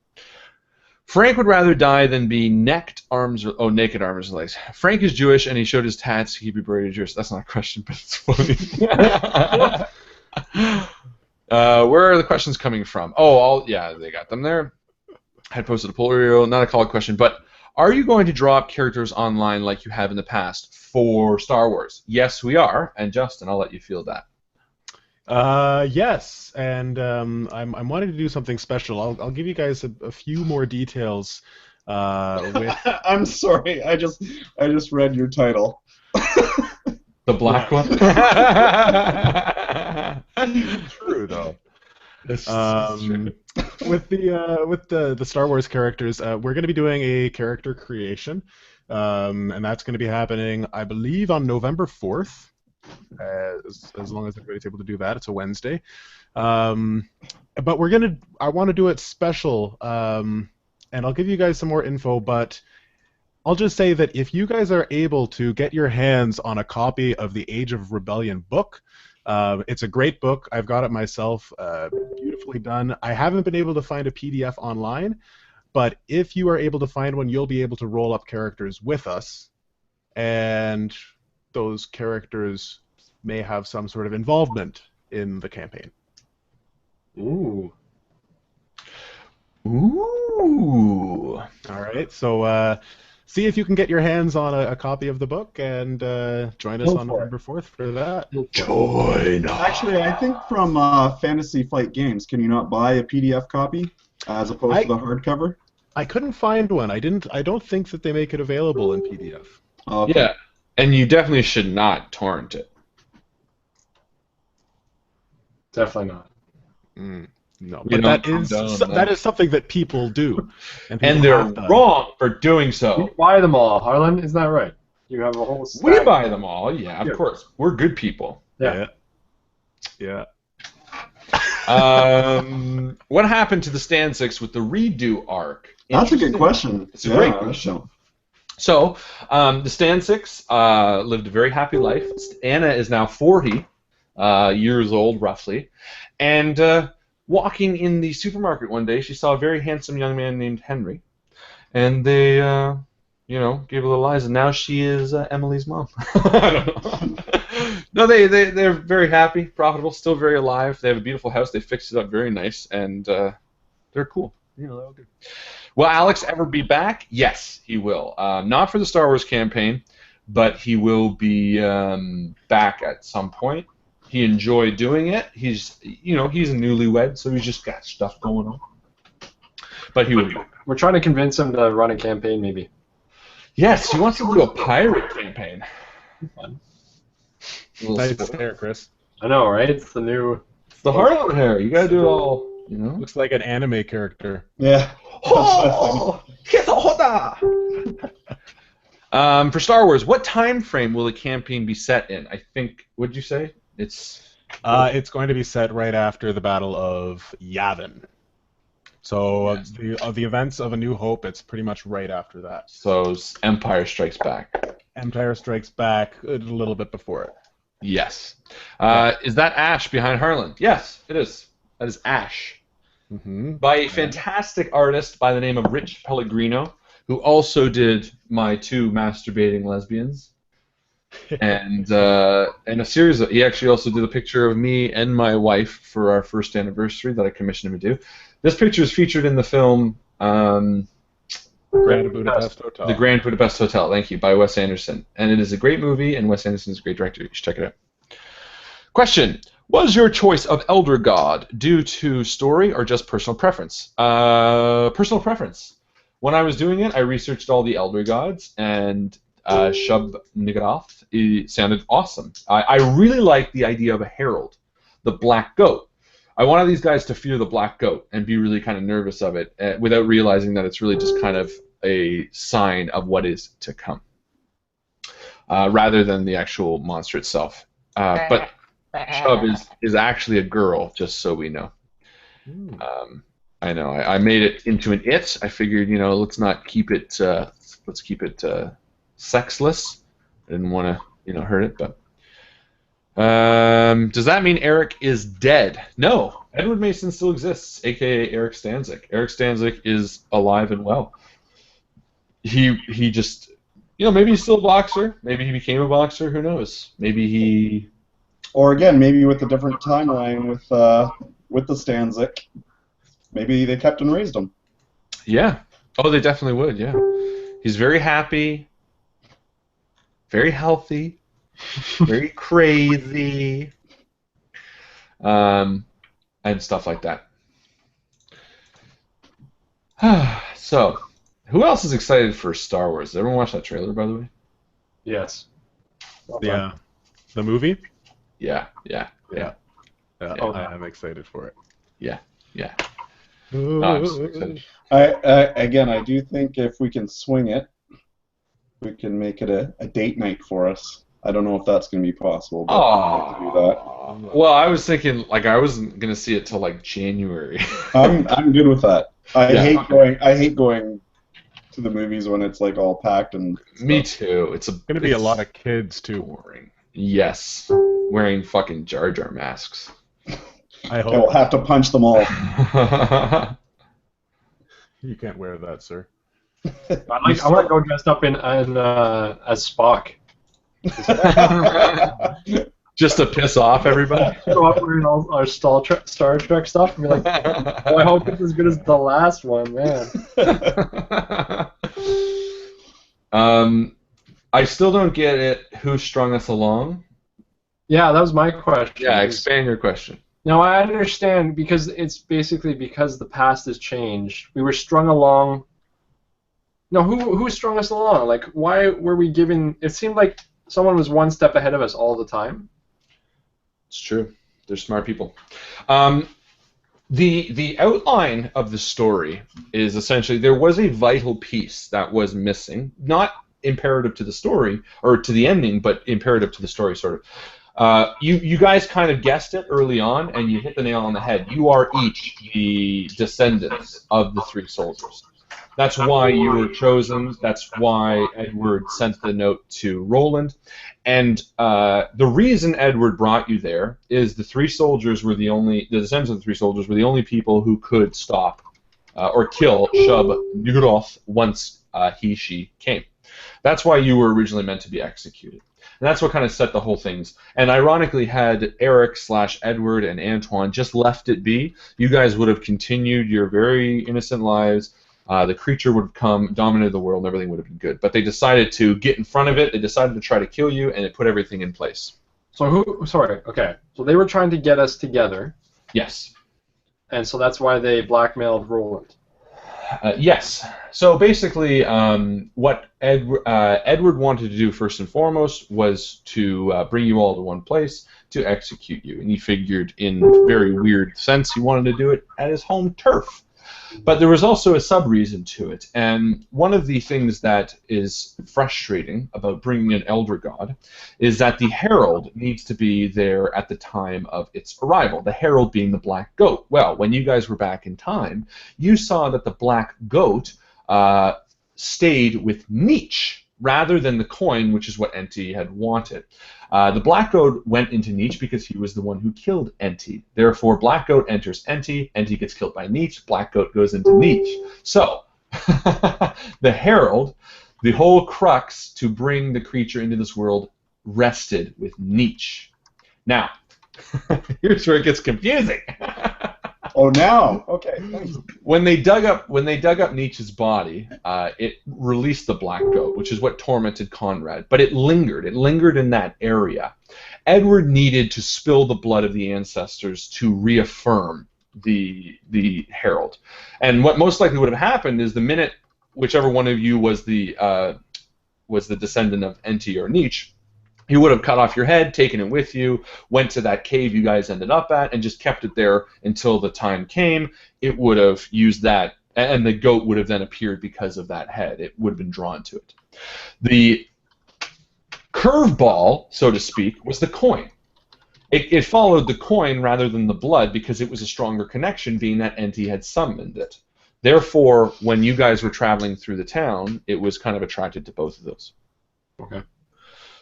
Frank would rather die than be naked arms and legs. Frank is Jewish, and he showed his tats to keep you buried Jewish. That's not a question, but it's funny. Where are the questions coming from? Oh, yeah, they got them there. I had posted a poll earlier, not a call question, but are you going to draw up characters online like you have in the past for Star Wars? Yes, we are. And Justin, I'll let you field that. Yes, and I'm wanting to do something special. I'll give you guys a few more details. I'm sorry, I just read your title. The black one. True though. This is true. With the Star Wars characters, we're going to be doing a character creation, and that's going to be happening, I believe, on November 4th. As long as everybody's able to do that, it's a Wednesday. But I want to do it special, and I'll give you guys some more info. But I'll just say that if you guys are able to get your hands on a copy of the Age of Rebellion book, it's a great book. I've got it myself, beautifully done. I haven't been able to find a PDF online, but if you are able to find one, you'll be able to roll up characters with us, and those characters may have some sort of involvement in the campaign. Ooh. Ooh. All right, so see if you can get your hands on a copy of the book and join us on November 4th for that. Join us. Actually, I think from Fantasy Flight Games, can you not buy a PDF copy as opposed to the hardcover? I couldn't find one. I don't think that they make it available in PDF. Okay. Yeah, and you definitely should not torrent it. Definitely not. No, but that is something that people do, and they're wrong for doing so. You buy them all, Harlan. Isn't that right? You have a whole stack. We buy them all, yeah, of course. We're good people. Yeah. What happened to the Stand 6 with the redo arc? That's a good question. It's a great question. So, the Stand 6 lived a very happy life. Anna is now 40 years old, roughly, and walking in the supermarket one day, she saw a very handsome young man named Henry, and they, you know, gave a little eyes, and now she is Emily's mom. I don't know. No, they're very happy, profitable, still very alive. They have a beautiful house. They fixed it up very nice, and they're cool. You know, they're all good. Will Alex ever be back? Yes, he will. Not for the Star Wars campaign, but he will be back at some point. He enjoyed doing it. He's a newlywed, so he's just got stuff going on. But he will be back. We're trying to convince him to run a campaign, maybe. Yes, he wants to do a pirate campaign. Fun. Nice hair, Chris. I know, right? It's the new. It's the Harlan hair. You gotta do it all. You know. Looks like an anime character. Yeah. Oh, for Star Wars, what time frame will the campaign be set in? I think. What'd you say? It's going to be set right after the Battle of Yavin. So Yes. the events of A New Hope, it's pretty much right after that. So Empire Strikes Back. Empire Strikes Back a little bit before it. Yes. Is that Ash behind Harlan? Yes, it is. That is Ash. Mm-hmm. By a fantastic artist by the name of Rich Pellegrino, who also did my 2 masturbating lesbians. And a series of, he actually also did a picture of me and my wife for our first anniversary that I commissioned him to do. This picture is featured in the film Grand Budapest Hotel. The Grand Budapest Hotel, thank you, by Wes Anderson. And it is a great movie, and Wes Anderson is a great director. You should check it out. Question. Was your choice of Elder God due to story or just personal preference? Personal preference. When I was doing it, I researched all the Elder Gods, and Shub Niggurath, it sounded awesome. I really liked the idea of a herald, the black goat. I wanted these guys to fear the black goat and be really kind of nervous of it without realizing that it's really just kind of a sign of what is to come, rather than the actual monster itself. But Shub is actually a girl, just so we know. I know. I made it into an it. I figured, you know, let's not keep it. Let's keep it sexless. I didn't want to, you know, hurt it, but. Does that mean Eric is dead? No, Edward Mason still exists, aka Eric Stanzik. Eric Stanzik is alive and well. He just, you know, maybe he's still a boxer. Maybe he became a boxer. Who knows? Maybe he. Or again, maybe with a different timeline with the Stanzik. Maybe they kept and raised him. Yeah. Oh, they definitely would. Yeah. He's very happy. Very healthy. Very crazy, and stuff like that. So, who else is excited for Star Wars? Did everyone watch that trailer, by the way? Yes. Yeah. The movie? Yeah. I'm excited for it. Yeah. I'm so excited. I do think if we can swing it, we can make it a date night for us. I don't know if that's going to be possible, but I'd like to do that. Well, I was thinking, like, I wasn't going to see it till, like, January. I'm good with that. I Yeah. hate going to the movies when it's, like, all packed and stuff. Me too. It's Going to be a lot of kids, too. boring. Yes. Wearing fucking Jar Jar masks. I I'll hope. have to punch them all. You can't wear that, sir. I want to go dressed up as Spock. Just to piss off everybody. Go up wearing all our Star Trek stuff and be like, oh, I hope it's as good as the last one, man. I still don't get it. Who strung us along? Yeah, that was my question. Yeah, expand your question. No, I understand because it's basically because the past has changed. We were strung along. No, who strung us along? Like, why were we given? It seemed like someone was one step ahead of us all the time. It's true. They're smart people. The outline of the story is essentially there was a vital piece that was missing, not imperative to the story or to the ending, but imperative to the story, sort of. You guys kind of guessed it early on, and you hit the nail on the head. You are each the descendants of the 3 soldiers. That's why you were chosen. That's why Edward sent the note to Roland. And the reason Edward brought you there is the descendants of the three soldiers were the only people who could stop or kill Shub Nugroth once she came. That's why you were originally meant to be executed. And that's what kind of set the whole things. And ironically, had Eric/Edward and Antoine just left it be, you guys would have continued your very innocent lives. The creature would have come, dominated the world, and everything would have been good. But they decided to get in front of it. They decided to try to kill you, and it put everything in place. So okay. So they were trying to get us together. Yes. And so that's why they blackmailed Roland. Yes. So basically, what Edward wanted to do first and foremost was to bring you all to one place to execute you. And he figured, in a very weird sense, he wanted to do it at his home turf. But there was also a sub-reason to it, and one of the things that is frustrating about bringing an Elder God is that the Herald needs to be there at the time of its arrival, the Herald being the Black Goat. Well, when you guys were back in time, you saw that the Black Goat stayed with Nietzsche rather than the coin, which is what Enti had wanted. The Black Goat went into Nietzsche because he was the one who killed Enti. Therefore, Black Goat enters Enti gets killed by Nietzsche, Black Goat goes into Nietzsche. So, the Herald, the whole crux to bring the creature into this world, rested with Nietzsche. Now, here's where it gets confusing. Oh, now, okay. Thanks. When they dug up Nietzsche's body, it released the Black Goat, which is what tormented Conrad. But it lingered. It lingered in that area. Edward needed to spill the blood of the ancestors to reaffirm the Herald. And what most likely would have happened is the minute whichever one of you was the descendant of Enti or Nietzsche, you would have cut off your head, taken it with you, went to that cave you guys ended up at, and just kept it there until the time came. It would have used that, and the goat would have then appeared because of that head. It would have been drawn to it. The curveball, so to speak, was the coin. It followed the coin rather than the blood because it was a stronger connection, being that Enti had summoned it. Therefore, when you guys were traveling through the town, it was kind of attracted to both of those. Okay.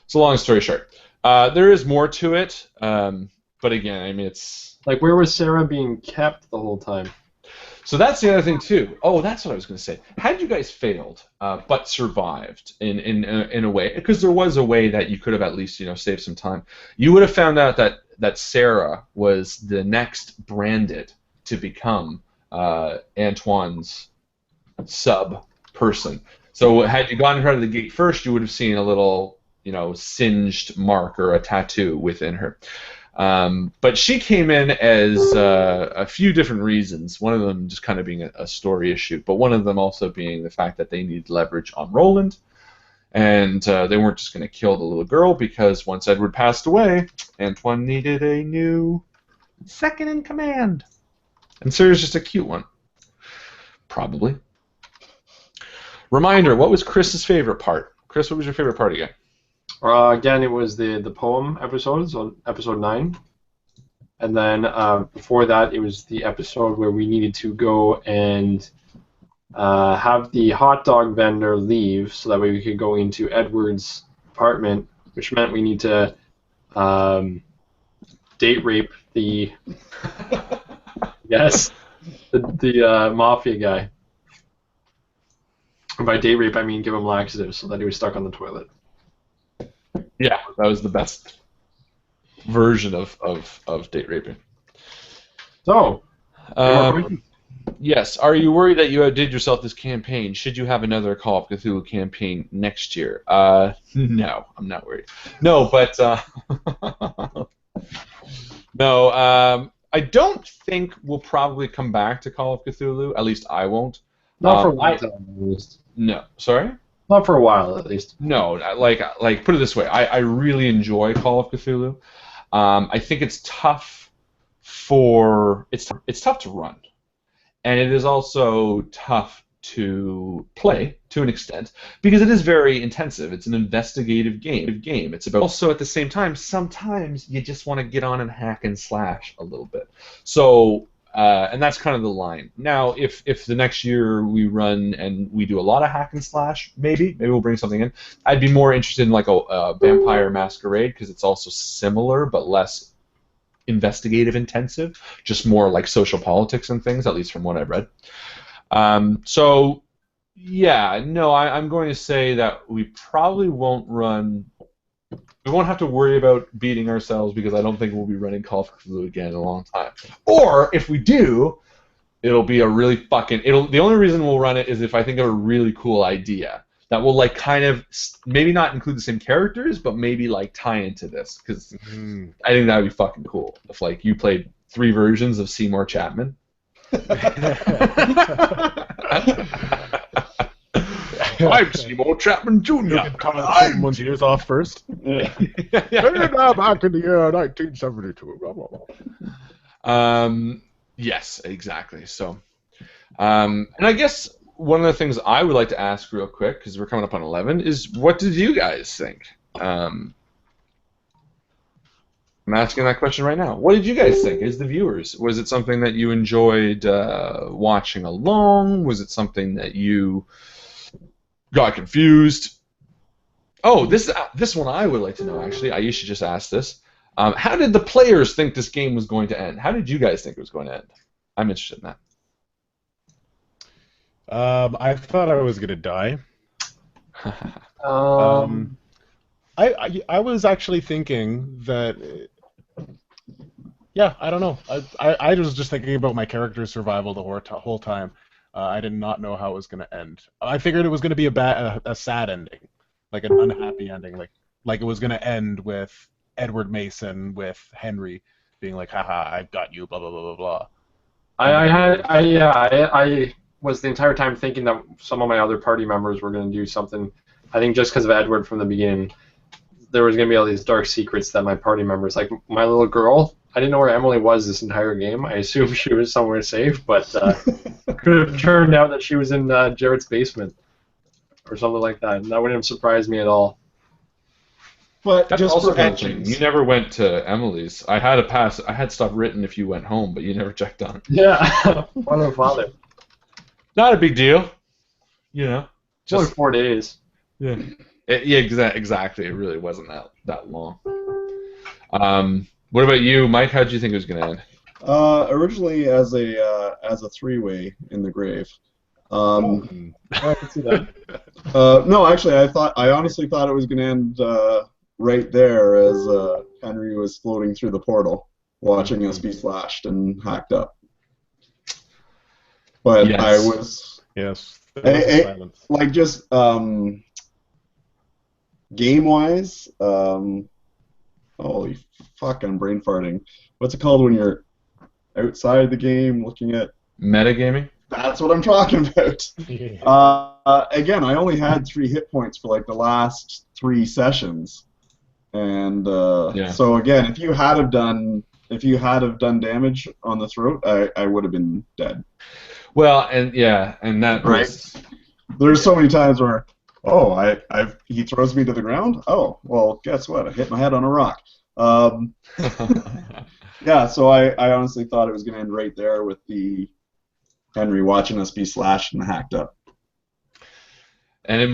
So long story short, there is more to it, but again, I mean, it's... Like, where was Sarah being kept the whole time? So that's the other thing, too. Oh, that's what I was going to say. Had you guys failed, but survived in a way, because there was a way that you could have at least, saved some time, you would have found out that Sarah was the next branded to become Antoine's sub-person. So had you gotten her out of the gate first, you would have seen a little... singed mark or a tattoo within her. But she came in as a few different reasons, one of them just kind of being a story issue, but one of them also being the fact that they needed leverage on Roland, and they weren't just going to kill the little girl because once Edward passed away, Antoine needed a new second in command. And Sarah's just a cute one. Probably. Reminder, what was Chris's favorite part? Chris, what was your favorite part again? Again, it was the poem episode, so episode 9. And then before that, it was the episode where we needed to go and have the hot dog vendor leave so that way we could go into Edward's apartment, which meant we need to date rape the yes, the mafia guy. And by date rape, I mean give him laxatives so that he was stuck on the toilet. Yeah, that was the best version of date raping. So, yes, are you worried that you outdid yourself this campaign? Should you have another Call of Cthulhu campaign next year? No, I'm not worried. No, but no, I don't think we'll probably come back to Call of Cthulhu. At least I won't. Not for a while, at least. No, sorry? Not for a while, at least. No, like put it this way, I really enjoy Call of Cthulhu. I think it's tough it's tough to run, and it is also tough to play to an extent because it is very intensive. It's an investigative game. It's about also at the same time sometimes you just want to get on and hack and slash a little bit. So and that's kind of the line. Now, if the next year we run and we do a lot of hack and slash, maybe we'll bring something in. I'd be more interested in like a Vampire Masquerade because it's also similar but less investigative intensive, just more like social politics and things, at least from what I've read. So, yeah, no, I'm going to say that we probably won't run. We won't have to worry about beating ourselves because I don't think we'll be running Call of Cthulhu again in a long time. Or if we do, it'll be a really fucking. The only reason we'll run it is if I think of a really cool idea that will like kind of maybe not include the same characters, but maybe like tie into this because I think that would be fucking cool if like you played 3 versions of Seymour Chapman. I'm Seymour Chapman Jr. Yeah, cutting one's ears off first. Yeah. And now back in the year 1972. Yes, exactly. So, and I guess one of the things I would like to ask real quick, because we're coming up on 11, is what did you guys think? I'm asking that question right now. What did you guys think as the viewers? Was it something that you enjoyed watching along? Was it something that you got confused? Oh, this one I would like to know, actually. I used to just ask this. How did the players think this game was going to end? How did you guys think it was going to end? I'm interested in that. I thought I was going to die. I was actually thinking that... Yeah, I don't know. I was just thinking about my character's survival the whole time. I did not know how it was going to end. I figured it was going to be a sad ending, like an unhappy ending, like it was going to end with Edward Mason with Henry being like, "Haha, I've got you," blah blah blah blah blah. I was the entire time thinking that some of my other party members were going to do something. I think just because of Edward from the beginning, there was going to be all these dark secrets that my party members, like my little girl, I didn't know where Emily was this entire game. I assumed she was somewhere safe, but could have turned out that she was in Jared's basement or something like that. And that wouldn't have surprised me at all. But That's just also for interesting. You never went to Emily's. I had stuff written if you went home, but you never checked on it. Yeah, what a father. Not a big deal, you know. Just only 4 days. Yeah. Exactly. It really wasn't that long. What about you, Mike? How did you think it was going to end? Originally as a 3-way in the grave. I can see that. No, actually, I honestly thought it was going to end right there as Henry was floating through the portal, watching us be slashed and hacked up. But yes. I was silence. like just game-wise. Holy fuck, I'm brain farting. What's it called when you're outside the game looking at... Metagaming? That's what I'm talking about. Yeah. Again, I only had 3 hit points for like the last 3 sessions. And so again, if you had have done damage on the throat, I would have been dead. Well, and that Right. was... There's so many times where, he throws me to the ground. Oh, well, guess what? I hit my head on a rock. Yeah, so I honestly thought it was going to end right there with the Henry watching us be slashed and hacked up. And it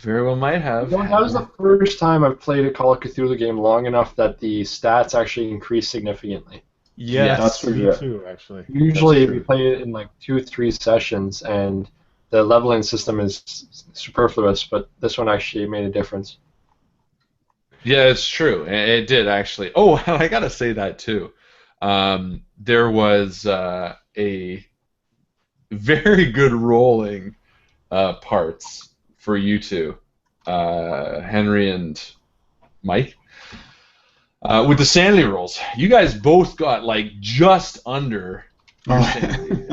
very well might have. That was the first time I've played a Call of Cthulhu game long enough that the stats actually increased significantly. Yes, that's for me sure. too, actually. Usually we play it in like 2 or 3 sessions, and the leveling system is superfluous, but this one actually made a difference. Yeah, it's true. It did, actually. Oh, I got to say that, too. There was a very good rolling parts for you two, Henry and Mike. With the sanity rolls, you guys both got like just under your sanity,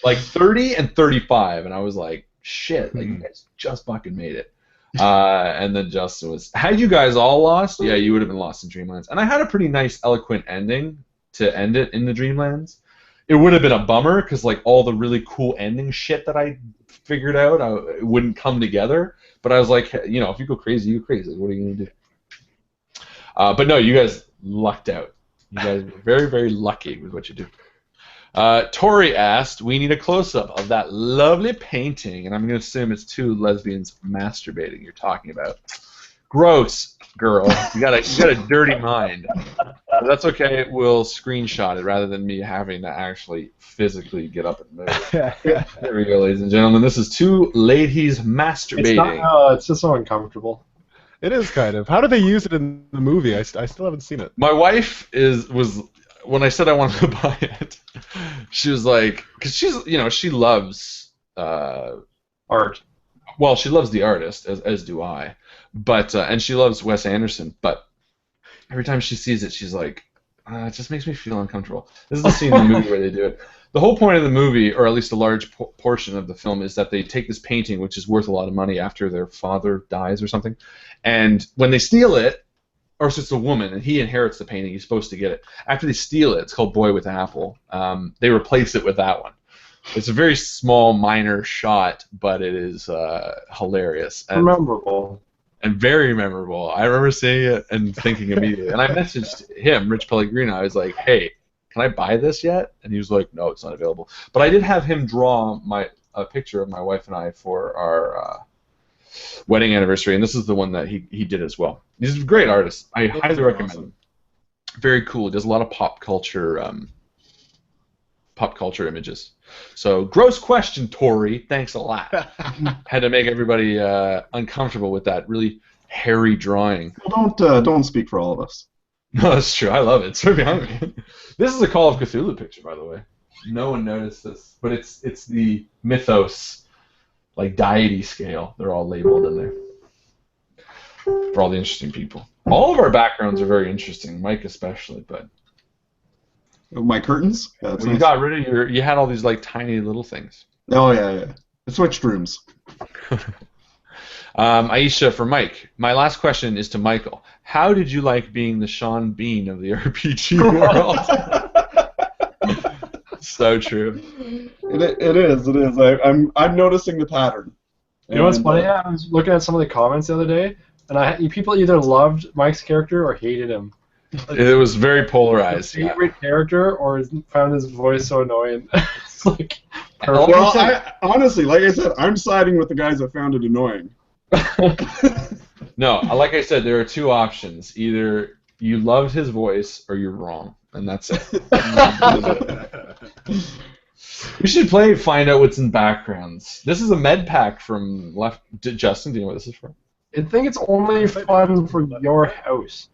like 30 and 35, and I was like, shit, like you guys just fucking made it. And then Justin was, had you guys all lost, yeah, you would have been lost in Dreamlands. And I had a pretty nice, eloquent ending to end it in the Dreamlands. It would have been a bummer because like all the really cool ending shit that I figured out, it wouldn't come together. But I was like, you know, if you go crazy, you go crazy. What are you gonna do? But no, you guys lucked out. You guys were very, very lucky with what you do. Tori asked, we need a close-up of that lovely painting, and I'm going to assume it's two lesbians masturbating you're talking about. Gross, girl. You got a dirty mind. But that's okay. We'll screenshot it rather than me having to actually physically get up and move. There we go, ladies and gentlemen. This is two ladies masturbating. It's just so uncomfortable. It is kind of. How do they use it in the movie? I still haven't seen it. My wife was when I said I wanted to buy it, she was like, because she loves art. Well, she loves the artist, as do I, but and she loves Wes Anderson. But every time she sees it, she's like, it just makes me feel uncomfortable. This is the scene in the movie where they do it. The whole point of the movie, or at least a large portion of the film, is that they take this painting, which is worth a lot of money after their father dies or something, and when they steal it, or so it's a woman, and he inherits the painting, he's supposed to get it. After they steal it, it's called Boy with Apple, they replace it with that one. It's a very small, minor shot, but it is hilarious. And memorable. And very memorable. I remember seeing it and thinking immediately. And I messaged him, Rich Pellegrino. I was like, hey, can I buy this yet? And he was like, no, it's not available. But I did have him draw a picture of my wife and I for our wedding anniversary, and this is the one that he did as well. He's a great artist. I highly recommend him. Very cool. He does a lot of pop culture images. So, gross question, Tori. Thanks a lot. Had to make everybody uncomfortable with that really hairy drawing. Well, don't speak for all of us. No, that's true. I love it. It's right behind me. This is a Call of Cthulhu picture, by the way. No one noticed this, but it's the Mythos, like deity scale. They're all labeled in there for all the interesting people. All of our backgrounds are very interesting, Mike especially, but. My curtains? Yeah, Well, that's you nice. got rid of you had all these like tiny little things. Oh, yeah. I switched rooms. Aisha for Mike. My last question is to Mycl. How did you like being the Sean Bean of the RPG world? So true. It is. I'm noticing the pattern. You know what's funny? I was looking at some of the comments the other day, and people either loved Mike's character or hated him. It was very polarized. Favorite character, or found his voice so annoying. It's like. Well, honestly, like I said, I'm siding with the guys that found it annoying. No, like I said, there are two options. Either you loved his voice, or you're wrong, and that's it. We should play Find Out What's in Backgrounds. This is a med pack from Justin, do you know what this is from? I think it's only fun for your house.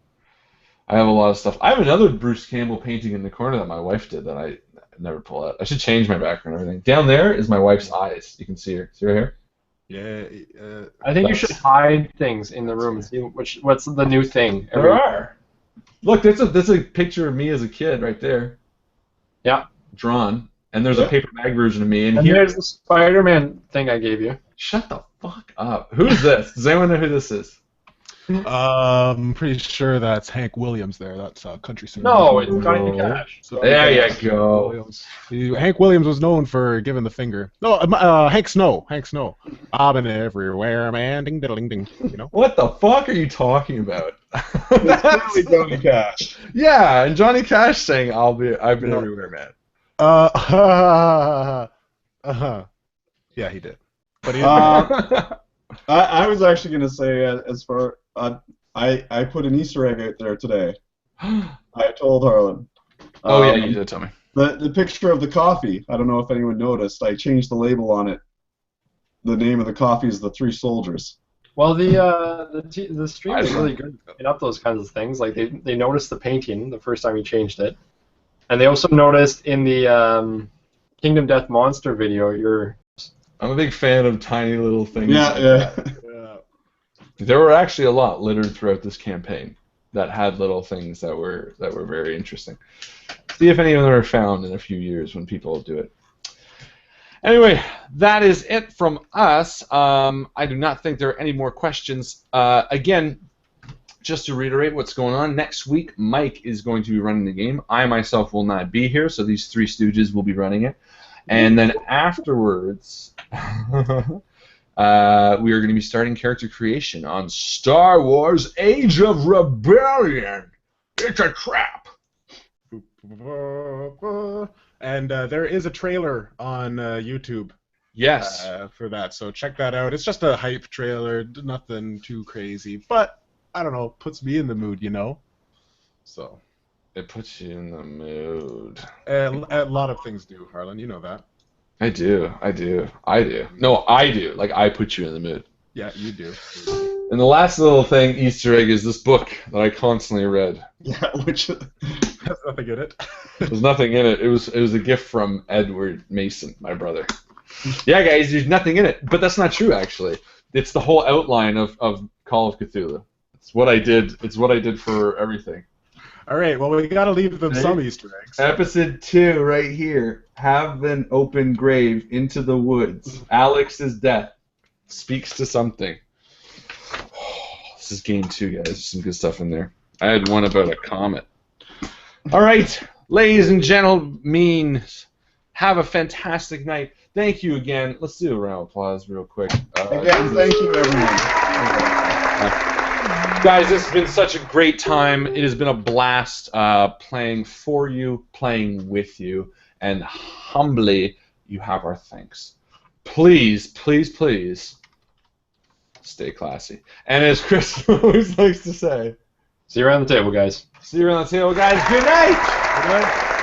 I have a lot of stuff. I have another Bruce Campbell painting in the corner that my wife did that I never pull out. I should change my background and everything. Down there is my wife's eyes. You can see her. See her here? Yeah. I think you should hide things in the room and see what's the new thing. There are. Look, that's a picture of me as a kid right there. Yeah. Drawn. And there's a paper bag version of me. And here, there's the Spider-Man thing I gave you. Shut the fuck up. Who's this? Does anyone know who this is? I'm pretty sure that's Hank Williams there. That's country singer. No, it's Johnny Cash. So, there you go. Williams. Hank Williams was known for giving the finger. No, Hank Snow. I've been everywhere, man. Ding, diddle, ding, ding. You know. What the fuck are you talking about? That's clearly Johnny Cash. Yeah, and Johnny Cash saying I've been everywhere, man. Yeah, he did. But he. I was actually going to say, as far I put an Easter egg out there today. I told Harlan. Oh yeah, you did tell me. The picture of the coffee. I don't know if anyone noticed. I changed the label on it. The name of the coffee is the Three Soldiers. Well, the stream is really good at picking up those kinds of things. Like they noticed the painting the first time you changed it, and they also noticed in the Kingdom Death Monster video I'm a big fan of tiny little things. Yeah. There were actually a lot littered throughout this campaign that had little things that were very interesting. See if any of them are found in a few years when people do it. Anyway, that is it from us. I do not think there are any more questions. Again, just to reiterate what's going on, next week Mike is going to be running the game. I myself will not be here, so these three stooges will be running it. And then afterwards, we are going to be starting character creation on Star Wars Age of Rebellion. It's a trap. And there is a trailer on YouTube Yes. for that, so check that out. It's just a hype trailer, nothing too crazy, but I don't know, puts me in the mood, you know. So It puts you in the mood. a lot of things do, Harlan. You know that. I do. No, I do. Like, I put you in the mood. Yeah, you do. And the last little thing, Easter egg, is this book that I constantly read. Yeah, which Has nothing in it. There's nothing in it. It was a gift from Edward Mason, my brother. Yeah, guys, there's nothing in it. But that's not true, actually. It's the whole outline of Call of Cthulhu. It's what I did. It's what I did for everything. All right, well, we got to leave them some Easter eggs. Episode 2, right here. Have an open grave into the woods. Alex's death speaks to something. This is game 2, guys. There's some good stuff in there. I had one about a comet. All right, ladies and gentlemen, have a fantastic night. Thank you again. Let's do a round of applause real quick. again, thank you everyone. Guys, this has been such a great time. It has been a blast playing for you, playing with you, and humbly, you have our thanks. Please, please, please, stay classy. And as Chris always likes to say, See you around the table, guys. see you around the table, guys. Good night. Good night.